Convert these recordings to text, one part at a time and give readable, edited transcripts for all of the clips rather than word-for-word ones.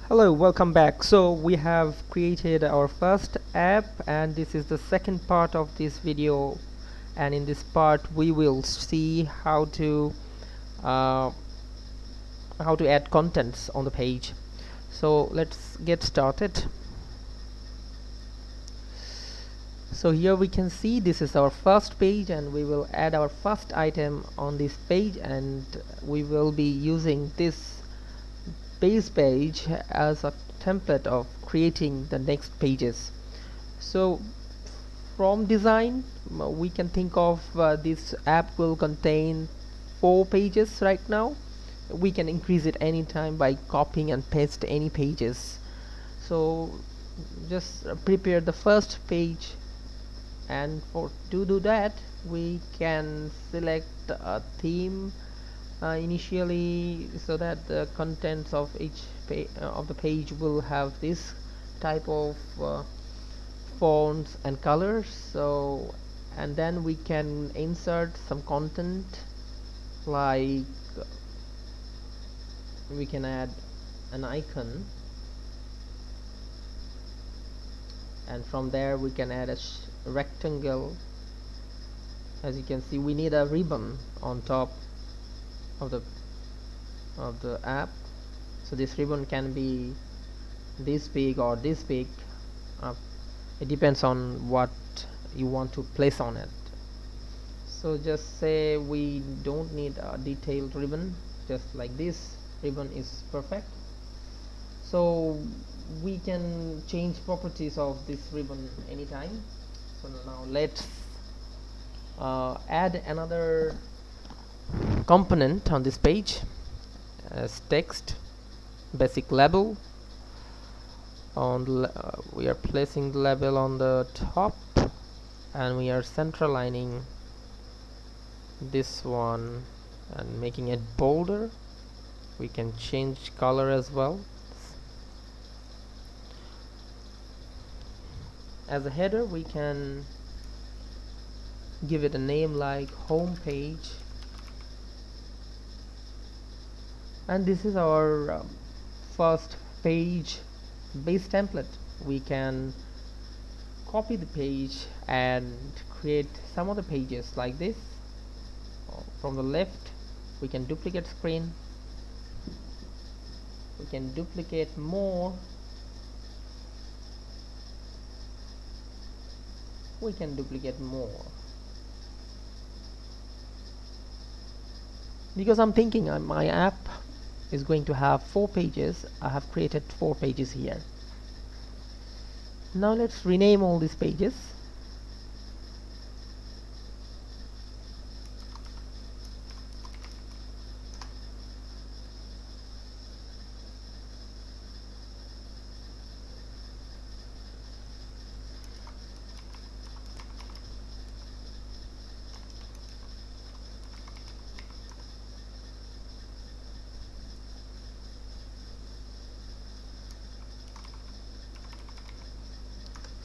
Hello, welcome back. So we have created our first app, and this is the second part of this video, and in this part we will see uh, how to add contents on the page. So let's get started. So here we can see this is our first page, and we will add our first item on this page, and we will be using this base page as a template of creating the next pages. So from design, we can think of this app will contain 4 pages right now. We can increase it anytime by copying and paste any pages. So just prepare the first page, and for to do that we can select a theme initially, so that the contents of each of the page will have this type of fonts and colors. So and then we can insert some content, like we can add an icon, and from there we can add a rectangle. As you can see, we need a ribbon on top of the app, so this ribbon can be this big or this big. uh, it depends on what you want to place on it. So just say we don't need a detailed ribbon, just like this ribbon is perfect. So we can change properties of this ribbon anytime. So now let's add another component on this page as text, basic label. We are placing the label on the top, and we are centerlining this one and making it bolder. We can change color as well. As a header, we can give it a name like home page, and this is our first page base template. We can copy the page and create some other pages like this. From the left, we can duplicate screen, we can duplicate more, we can duplicate more, because I'm thinking my app is going to have 4 pages. I have created 4 pages here. Now let's rename all these pages.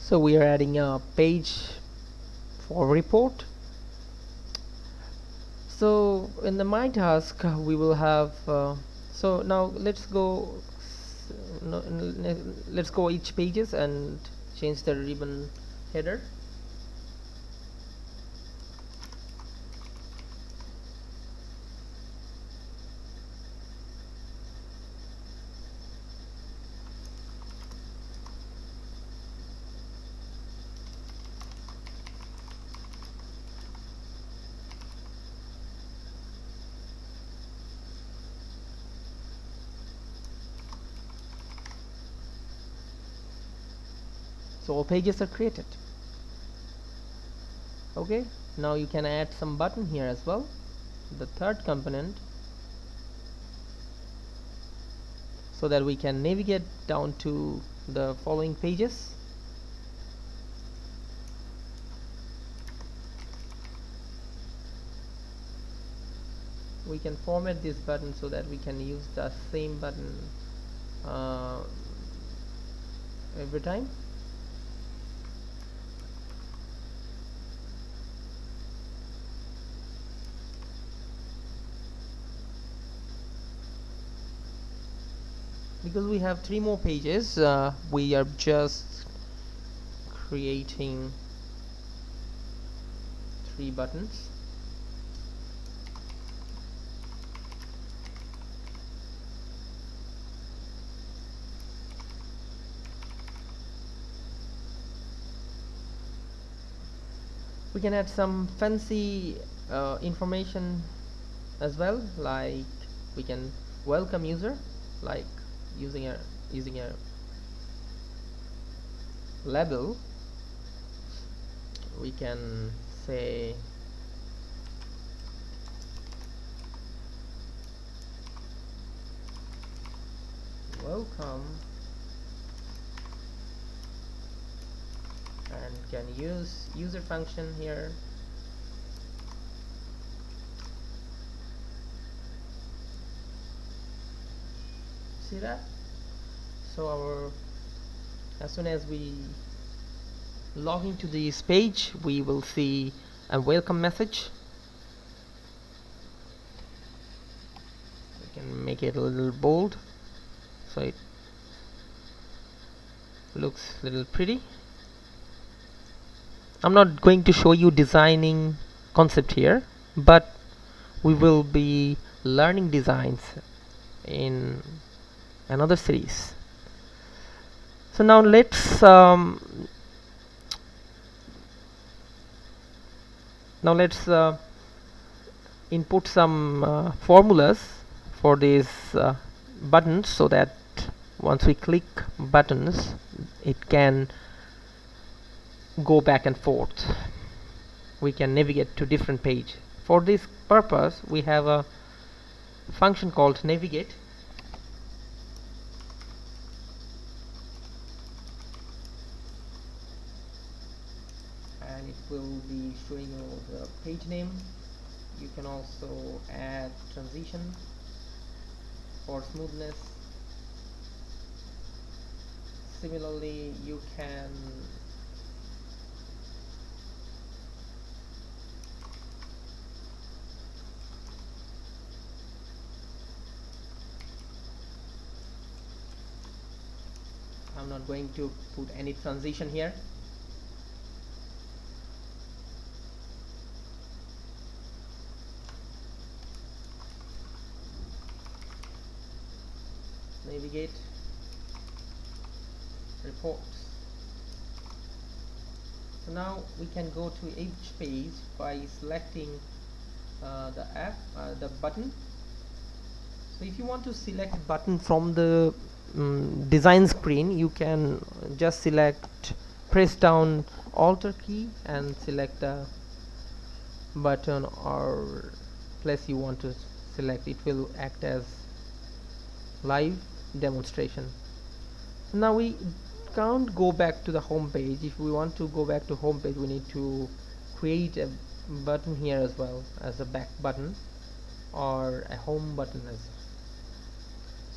So we are adding a page for report. So in the my task we will have so now let's go let's go each pages and change the ribbon header. So all pages are created. Okay, now you can add some button here as well, the third component, so that we can navigate down to the following pages. We can format this button so that we can use the same button every time. because we have 3 more pages, we are just creating 3 buttons. We can add some fancy information as well, like we can welcome user, like using a label. We can say welcome, and can use user function here. See that? So as soon as we log into this page, we will see a welcome message. We can make it a little bold so it looks a little pretty. I'm not going to show you designing concept here, but we will be learning designs in another series. So now let's input some formulas for these buttons, so that once we click buttons, it can go back and forth. We can navigate to different page. For this purpose, we have a function called navigate. And it will be showing you the page name. You can also add transition for smoothness. Similarly, you can I'm not going to put any transition here. Navigate, reports. So now we can go to each page by selecting the button. So if you want to select button from the design screen, you can just press down Alt key and select the button or place you want to select. It will act as live demonstration. Now we can't go back to the home page. If we want to go back to home page, we need to create a button here as well, as a back button or a home button as well.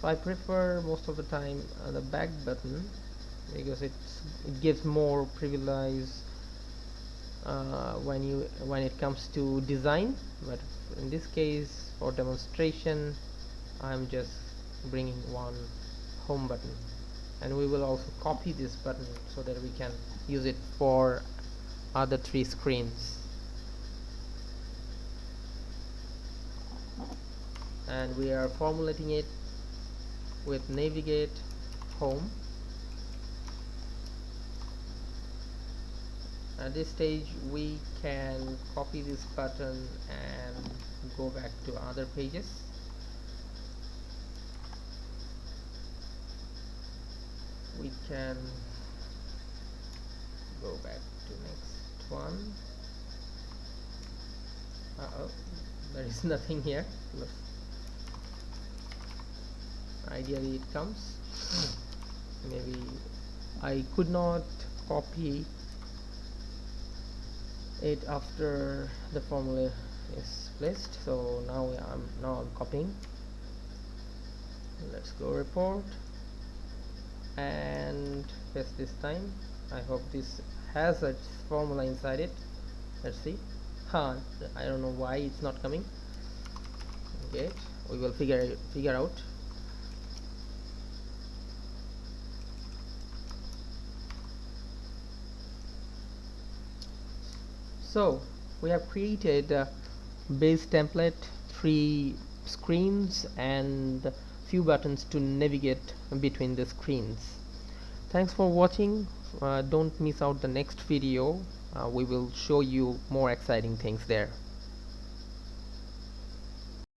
So I prefer most of the time the back button, because it gives more privilege when it comes to design. But in this case, for demonstration, I'm just bringing one home button, and we will also copy this button so that we can use it for other 3 screens. And we are formulating it with navigate home. At this stage, we can copy this button and go back to other pages. We can go back to next one. There is nothing here. Ideally it comes. Maybe I could not copy it after the formula is placed, so now I'm copying. Let's go report and paste this time. I hope this has a formula inside it. Let's see. I don't know why it's not coming. Okay, we will figure out. So we have created a base template, 3 screens and few buttons to navigate between the screens. Thanks for watching. Don't miss out the next video. We will show you more exciting things there.